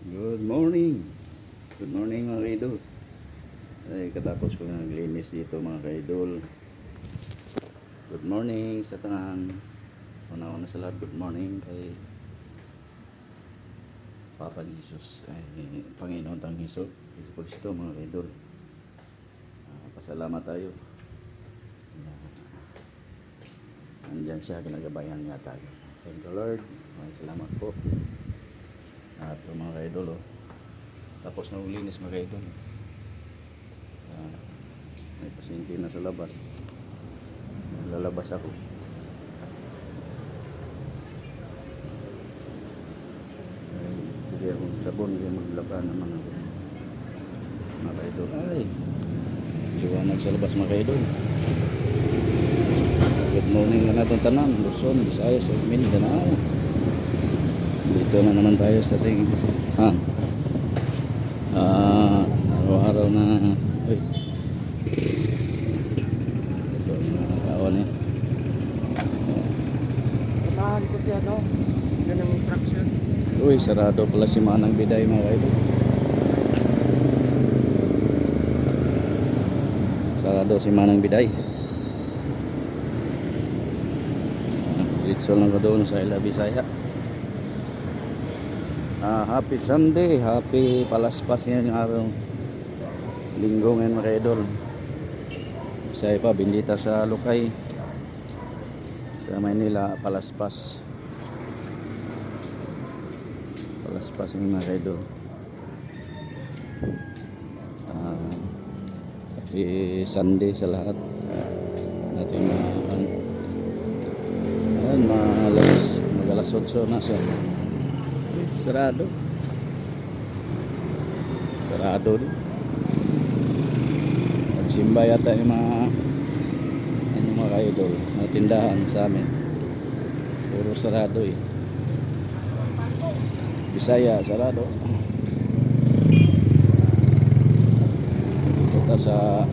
Good morning. Good morning mga kaidol. Ay, katapos ko naglinis dito mga kaidol. Good morning sa tanan. Una-una sa lahat, good morning kay Papa Jesus, kay Panginoon tang Hesus Kristo mga kaidol. Pasalamat tayo. Nandiyan siya, ginagabayan niya tayo. Thank you Lord. Maraming salamat po. At mga kaidol, tapos na ulinis mga kaidol. May pasyente na sa labas. Lalabas ako. Hindi akong sabon, hindi maglaban naman ako. Mga kaidol, ay liwanag sa labas mga kaidol. Good morning na natin tanan, Luzon, Visayas, Mindanao. Dito na naman tayo sa ating araw-araw na ito mga kawan eh. Tahan ko siya daw. Ganang instruction. Uy, sarado pala si Manang Biday mga kaidol. Sarado si Manang Biday. Dito lang ko doon sa Ila Bisaya. Happy Sunday, happy palaspas ngayon yung araw. Linggo ngayon mga kaidol. Saya pa, bindita sa Lukay. Sa Maynila, palaspas. Palaspas ngayon mga kaidol. Happy Sunday sa lahat. Natin mag-alas 8 na siya. Sarado din. Nagsimba yata yung mga kaidol na tindahan sa amin. Puro sarado eh. Bisaya sarado. Dito sa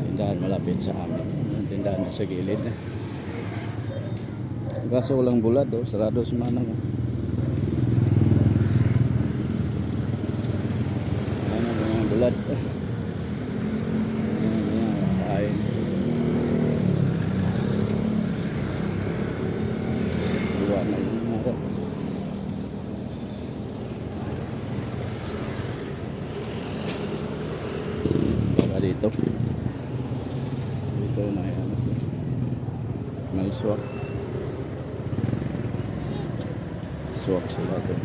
tindahan malapit sa amin. Tindahan sa gilid eh. Kaso walang bulad sarado si Manang. Bulad ay buwa na yung araw. Baka dito may swak sila ito.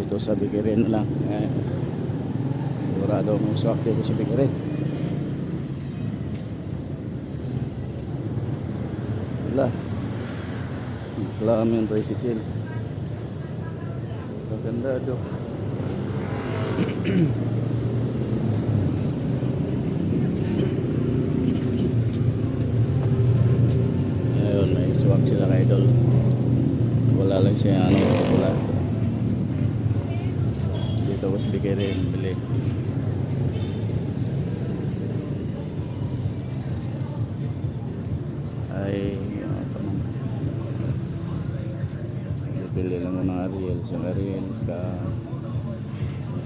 Dito sa Bikirin lang sigurado may swak dito sa Bikirin. Wala kami yung tricycle. Maganda doon. Ayun, may swak sila kaidol. Wala lang siya wala. Dito ko sa Bikirin bili. Ay bili lang mo ng Ariel sa Ariel ka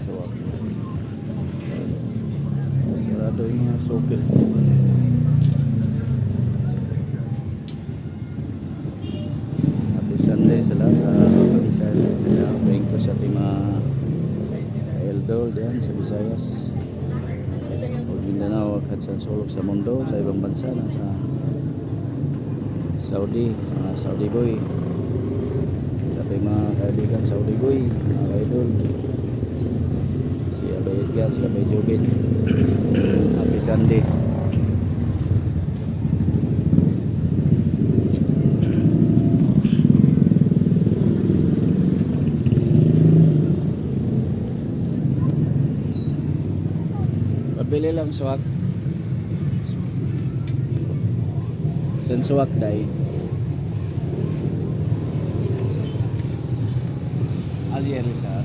swak. Sarado yung mga sokil. Happy Sunday sa lahat. Thank you sa ating mga eldol diyan sa Visayas, Mindanao at sa sulok sa mundo, sa ibang bansa na sa Saudi, Saudi boy, sa ating mga kaibigan Saudi boy, mga kaidol, si Abay Edgar, si Abay Jubin. Happy Sunday. Pabili lang swak. San swak day? Alier sa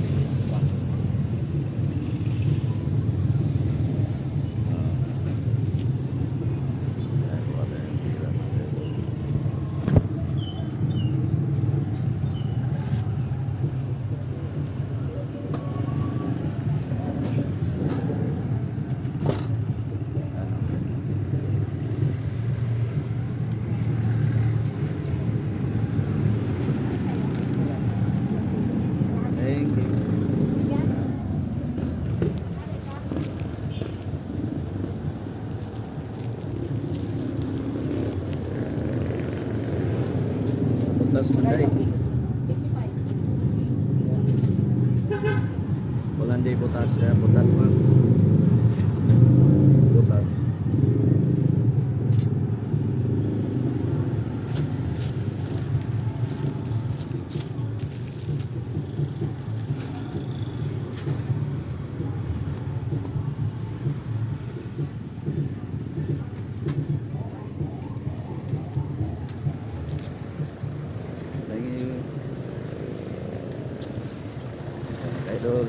idol.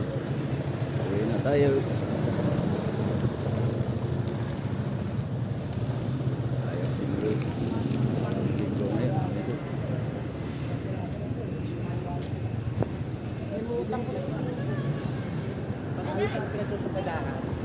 Uwi na tayo.